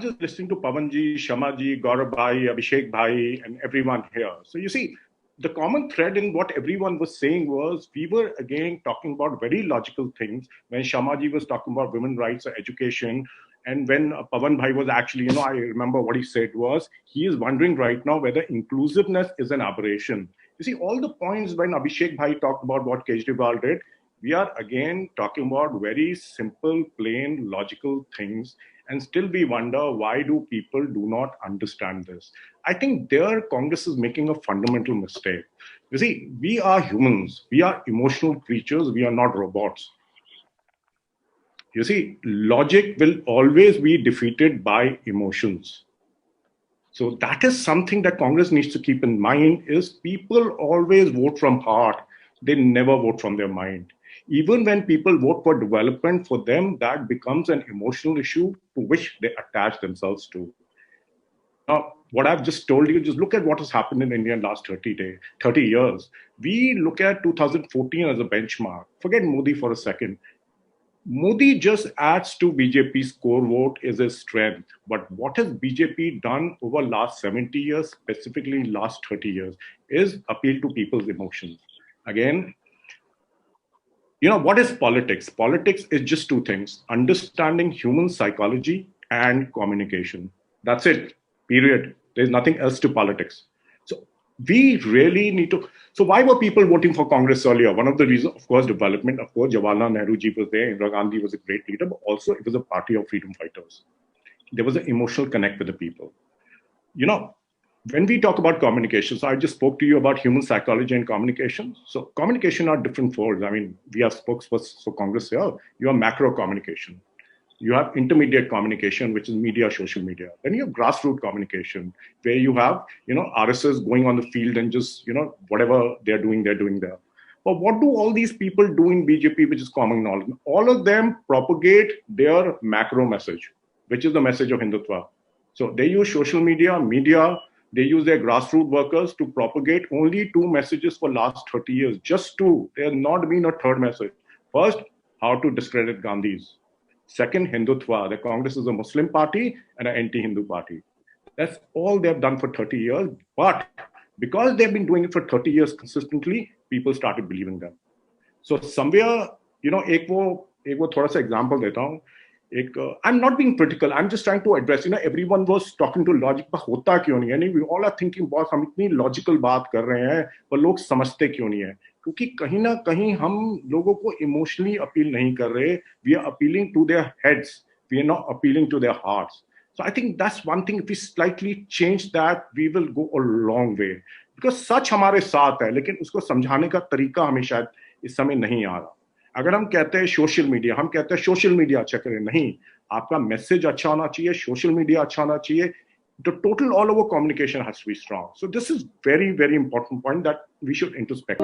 was just listening to Pavanji, Shamaji, Gaurav Bhai, Abhishek Bhai, and everyone here. So you see, the common thread in what everyone was saying was we were again talking about very logical things. When Shamaji was talking about women's rights or education, and when Pavan Bhai was actually, I remember what he said was he is wondering right now whether inclusiveness is an aberration. You see, all the points when Abhishek Bhai talked about what Kejriwal did, we are again talking about very simple, plain, logical things, and still we wonder why do people do not understand this. I think there Congress is making a fundamental mistake. You see, we are humans, we are emotional creatures, we are not robots. You see, logic will always be defeated by emotions. So that is something that Congress needs to keep in mind is people always vote from heart. They never vote from their mind. Even when people vote for development, for them, that becomes an emotional issue to which they attach themselves to. Now, what I've just told you, just look at what has happened in India in the last 30 years. We look at 2014 as a benchmark. Forget Modi for a second. Modi just adds to BJP's core vote is his strength. But what has BJP done over last 70 years, specifically last 30 years, is appeal to people's emotions. Again, what is politics? Politics is just two things: understanding human psychology and communication. That's it, period. There's nothing else to politics. So we really need to. So why were people voting for Congress earlier? One of the reasons, of course, development. Of course, Jawaharlal Nehru ji was there. Indira Gandhi was a great leader, but also it was a party of freedom fighters. There was an emotional connect with the people. When we talk about communication, so I just spoke to you about human psychology and communication. So communication are different folds. I mean, we are spokespersons for Congress here. You have macro communication. You have intermediate communication, which is media, social media. Then you have grassroots communication, where you have, RSS going on the field and just, whatever they're doing there. But what do all these people do in BJP, which is common knowledge? All of them propagate their macro message, which is the message of Hindutva. So they use social media, they use their grassroots workers to propagate only two messages for last 30 years. Just two. There has not been a third message. First, how to discredit Gandhis. Second, Hindutva. The Congress is a Muslim party and an anti-Hindu party. That's all they've done for 30 years. But because they've been doing it for 30 years consistently, people started believing them. So somewhere, एक वो थोड़ा सा example देता हूँ. I'm not being critical. I'm just trying to address. Everyone was talking to logic. पर होता क्यों नहीं है? We all are thinking, boss, हम इतनी logical बात कर रहे हैं, पर लोग समझते क्यों नहीं है? क्योंकि कहीं ना कहीं हम लोगों को emotionally appeal नहीं कर रहे. We are appealing to their heads. We are not appealing to their hearts. So I think that's one thing. If we slightly change that, we will go a long way. Because सच हमारे साथ है, लेकिन उसको समझाने का तरीका हमें शायद इस समय नहीं आ रहा. अगर हम कहते हैं सोशल मीडिया, हम कहते हैं सोशल मीडिया अच्छा करें. नहीं, आपका मैसेज अच्छा होना चाहिए, सोशल मीडिया अच्छा होना चाहिए. The total all over communication has to be strong. So this is very, very important point that we should introspect.